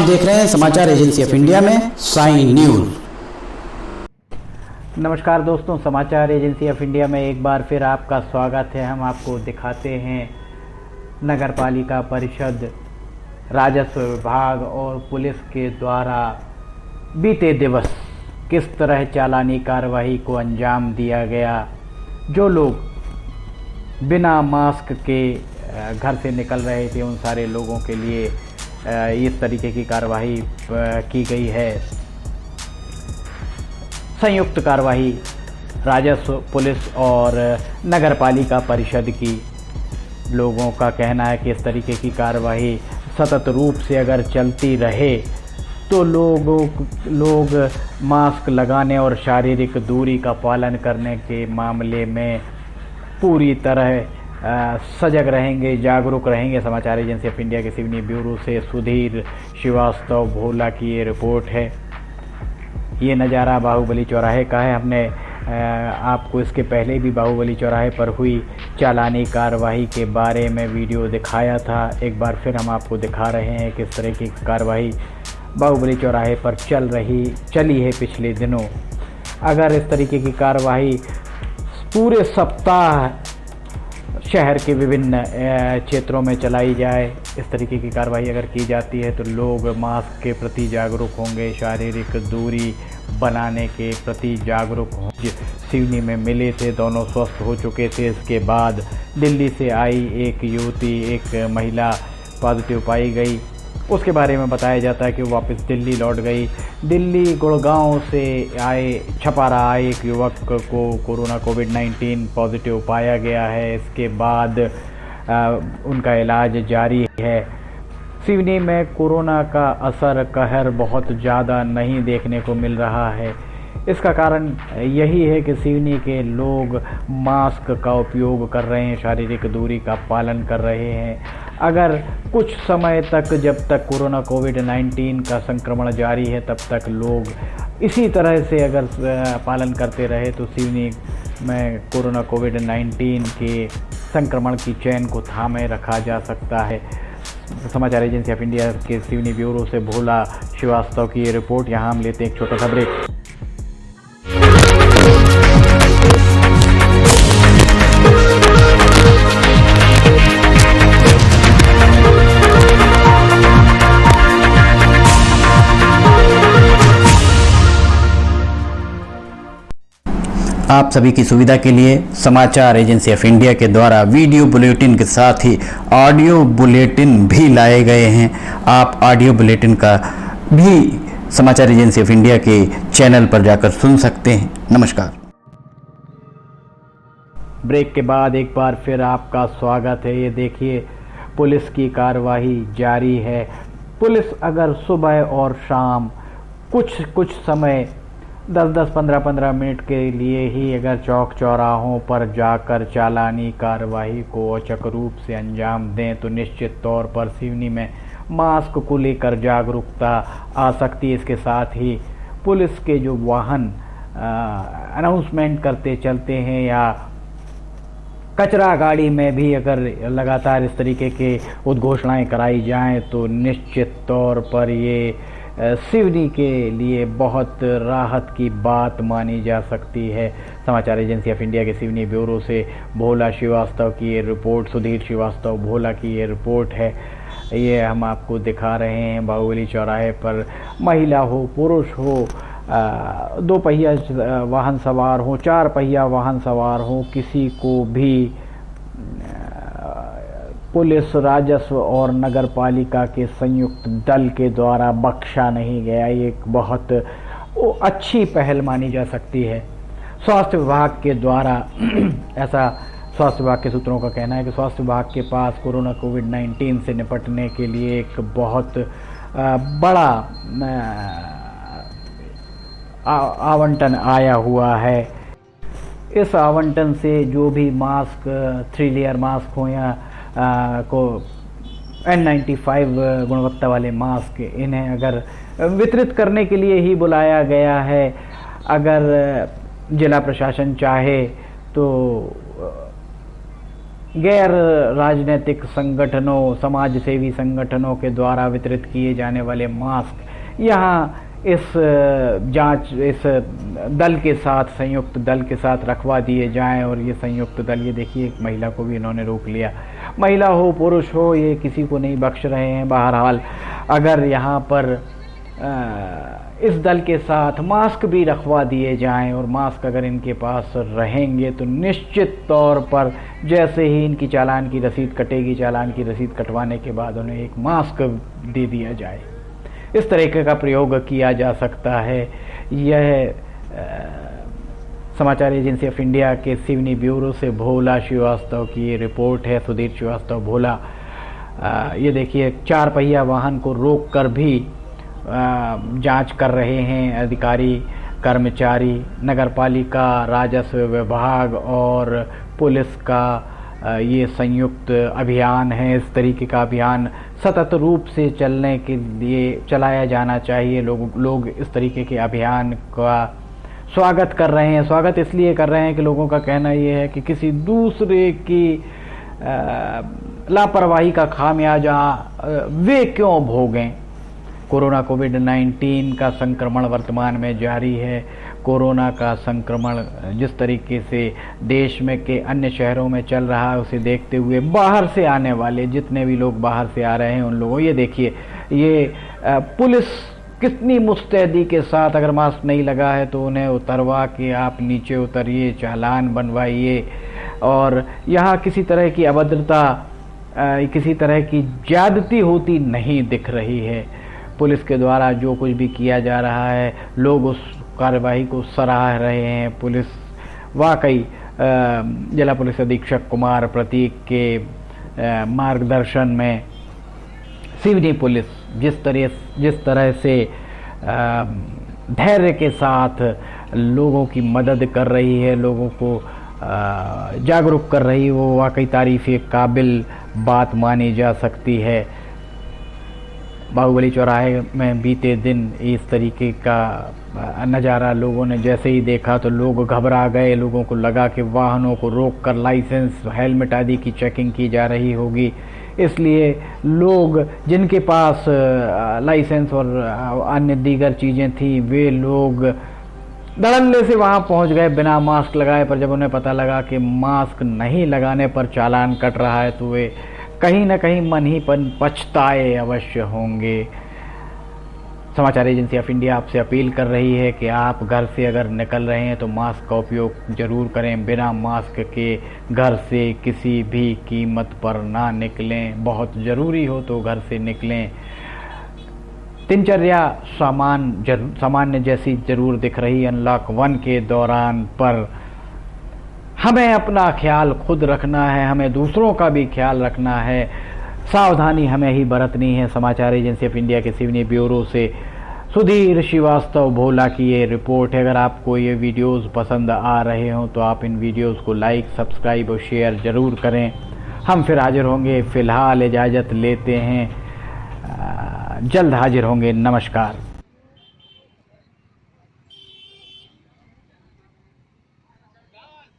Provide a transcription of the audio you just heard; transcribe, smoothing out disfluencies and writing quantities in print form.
आप देख रहे हैं समाचार एजेंसी ऑफ इंडिया में साइन न्यूज। नमस्कार दोस्तों, समाचार एजेंसी ऑफ इंडिया में एक बार फिर आपका स्वागत है। हम आपको दिखाते हैं नगर पालिका परिषद, राजस्व विभाग और पुलिस के द्वारा बीते दिवस किस तरह चालानी कार्रवाई को अंजाम दिया गया। जो लोग बिना मास्क के घर से निकल रहे थे उन सारे लोगों के लिए इस तरीके की कार्रवाई की गई है। संयुक्त कार्रवाई राजस्व, पुलिस और नगर पालिका परिषद की। लोगों का कहना है कि इस तरीके की कार्रवाई सतत रूप से अगर चलती रहे तो लोग मास्क लगाने और शारीरिक दूरी का पालन करने के मामले में पूरी तरह सजग रहेंगे, जागरूक रहेंगे। समाचार एजेंसी ऑफ इंडिया के सिवनी ब्यूरो से सुधीर श्रीवास्तव भोला की ये रिपोर्ट है। ये नज़ारा बाहुबली चौराहे का है। हमने आपको इसके पहले भी बाहुबली चौराहे पर हुई चालानी कार्रवाई के बारे में वीडियो दिखाया था। एक बार फिर हम आपको दिखा रहे हैं किस तरह की कार्रवाई बाहुबली चौराहे पर चली है पिछले दिनों। अगर इस तरीके की कार्रवाई पूरे सप्ताह शहर के विभिन्न क्षेत्रों में चलाई जाए, इस तरीके की कार्रवाई अगर की जाती है तो लोग मास्क के प्रति जागरूक होंगे, शारीरिक दूरी बनाने के प्रति जागरूक होंगे। सिवनी में मिले थे, दोनों स्वस्थ हो चुके थे। इसके बाद दिल्ली से आई एक युवती, एक महिला पॉजिटिव पाई गई। उसके बारे में बताया जाता है कि वो वापस दिल्ली लौट गई। दिल्ली गुड़गांव से आए छपारा आए एक युवक को कोरोना कोविड-19 पॉजिटिव पाया गया है। इसके बाद उनका इलाज जारी है। सिवनी में कोरोना का असर कहर बहुत ज़्यादा नहीं देखने को मिल रहा है। इसका कारण यही है कि सिवनी के लोग मास्क का उपयोग कर रहे हैं, शारीरिक दूरी का पालन कर रहे हैं। अगर कुछ समय तक, जब तक कोरोना कोविड-19 का संक्रमण जारी है, तब तक लोग इसी तरह से अगर पालन करते रहे तो सिवनी में कोरोना कोविड-19 के संक्रमण की चेन को थामे रखा जा सकता है। समाचार एजेंसी ऑफ इंडिया के सिवनी ब्यूरो से भोला श्रीवास्तव की ये रिपोर्ट। यहाँ हम लेते हैं एक छोटा सा ब्रेक। आप सभी की सुविधा के लिए समाचार एजेंसी ऑफ इंडिया के द्वारा वीडियो बुलेटिन के साथ ही ऑडियो बुलेटिन भी लाए गए हैं। आप ऑडियो बुलेटिन का भी समाचार एजेंसी ऑफ इंडिया के चैनल पर जाकर सुन सकते हैं। नमस्कार। ब्रेक के बाद एक बार फिर आपका स्वागत है। ये देखिए, पुलिस की कार्रवाई जारी है। पुलिस अगर सुबह और शाम कुछ समय 10-10, 15-15 मिनट के लिए ही अगर चौक चौराहों पर जाकर चालानी कार्रवाई को औचक रूप से अंजाम दें तो निश्चित तौर पर सिवनी में मास्क को लेकर जागरूकता आ सकती है। इसके साथ ही पुलिस के जो वाहन अनाउंसमेंट करते चलते हैं या कचरा गाड़ी में भी अगर लगातार इस तरीके के उद्घोषणाएं कराई जाएं तो निश्चित तौर पर ये सिवनी के लिए बहुत राहत की बात मानी जा सकती है। समाचार एजेंसी ऑफ इंडिया के सिवनी ब्यूरो से भोला श्रीवास्तव की ये रिपोर्ट, सुधीर श्रीवास्तव भोला की ये रिपोर्ट है। ये हम आपको दिखा रहे हैं बाहुबली चौराहे पर महिला हो, पुरुष हो, 2 पहिया वाहन सवार हो, 4 पहिया वाहन सवार हो, किसी को भी पुलिस, राजस्व और नगर पालिका के संयुक्त दल के द्वारा बख्शा नहीं गया। ये एक बहुत अच्छी पहल मानी जा सकती है। स्वास्थ्य विभाग के द्वारा ऐसा स्वास्थ्य विभाग के सूत्रों का कहना है कि स्वास्थ्य विभाग के पास कोरोना कोविड-19 से निपटने के लिए एक बहुत बड़ा आवंटन आया हुआ है। इस आवंटन से जो भी मास्क, 3 लेयर मास्क हो या को N95 गुणवत्ता वाले मास्क, इन्हें अगर वितरित करने के लिए ही बुलाया गया है। अगर जिला प्रशासन चाहे तो गैर राजनीतिक संगठनों, समाज सेवी संगठनों के द्वारा वितरित किए जाने वाले मास्क यहाँ इस दल के साथ, संयुक्त दल के साथ रखवा दिए जाएं। और ये संयुक्त दल, ये देखिए एक महिला को भी इन्होंने रोक लिया। महिला हो पुरुष हो, ये किसी को नहीं बख्श रहे हैं। बहरहाल अगर यहाँ पर इस दल के साथ मास्क भी रखवा दिए जाएं और मास्क अगर इनके पास रहेंगे तो निश्चित तौर पर जैसे ही इनकी चालान की रसीद कटेगी, चालान की रसीद कटवाने के बाद उन्हें एक मास्क दे दिया जाए। इस तरीके का प्रयोग किया जा सकता है। यह समाचार एजेंसी ऑफ इंडिया के सिवनी ब्यूरो से भोला श्रीवास्तव की ये रिपोर्ट है। सुधीर श्रीवास्तव भोला, ये देखिए 4 पहिया वाहन को रोककर भी जांच कर रहे हैं अधिकारी, कर्मचारी। नगरपालिका, राजस्व विभाग और पुलिस का ये संयुक्त अभियान है। इस तरीके का अभियान सतत रूप से चलने के लिए चलाया जाना चाहिए। लोग इस तरीके के अभियान का स्वागत कर रहे हैं। स्वागत इसलिए कर रहे हैं कि लोगों का कहना ये है कि किसी दूसरे की लापरवाही का खामियाजा वे क्यों भोगें। कोरोना कोविड-19 का संक्रमण वर्तमान में जारी है। कोरोना का संक्रमण जिस तरीके से देश में के अन्य शहरों में चल रहा है, उसे देखते हुए बाहर से आने वाले जितने भी लोग बाहर से आ रहे हैं उन लोगों, ये देखिए ये पुलिस कितनी मुस्तैदी के साथ, अगर मास्क नहीं लगा है तो उन्हें उतरवा के आप नीचे उतरिए, चालान बनवाइए। और यहाँ किसी तरह की अभद्रता, किसी तरह की ज्यादती होती नहीं दिख रही है। पुलिस के द्वारा जो कुछ भी किया जा रहा है, लोग उस कार्यवाही को सराह रहे हैं। पुलिस वाकई जिला पुलिस अधीक्षक कुमार प्रतीक के मार्गदर्शन में सिवनी पुलिस जिस तरह से धैर्य के साथ लोगों की मदद कर रही है, लोगों को जागरूक कर रही है, वो वाकई तारीफ़ काबिल बात मानी जा सकती है। बाहुबली चौराहे में बीते दिन इस तरीके का नज़ारा लोगों ने जैसे ही देखा तो लोग घबरा गए। लोगों को लगा कि वाहनों को रोककर लाइसेंस, हेलमेट आदि की चेकिंग की जा रही होगी, इसलिए लोग जिनके पास लाइसेंस और अन्य दीगर चीज़ें थी वे लोग धड़ल्ले से वहां पहुंच गए बिना मास्क लगाए। पर जब उन्हें पता लगा कि मास्क नहीं लगाने पर चालान कट रहा है तो वे कहीं न कहीं मन ही पछताए अवश्य होंगे। समाचार एजेंसी ऑफ इंडिया आपसे अपील कर रही है कि आप घर से अगर निकल रहे हैं तो मास्क का उपयोग जरूर करें। बिना मास्क के घर से किसी भी कीमत पर ना निकलें। बहुत ज़रूरी हो तो घर से निकलें। दिनचर्या सामान्य जैसी जरूर दिख रही अनलॉक 1 के दौरान, पर हमें अपना ख्याल खुद रखना है, हमें दूसरों का भी ख्याल रखना है। सावधानी हमें ही बरतनी है। समाचार एजेंसी ऑफ इंडिया के सिवनी ब्यूरो से सुधीर श्रीवास्तव भोला की ये रिपोर्ट है। अगर आपको ये वीडियोस पसंद आ रहे हों तो आप इन वीडियोस को लाइक, सब्सक्राइब और शेयर ज़रूर करें। हम फिर हाजिर होंगे। फ़िलहाल इजाज़त लेते हैं, जल्द हाजिर होंगे। नमस्कार।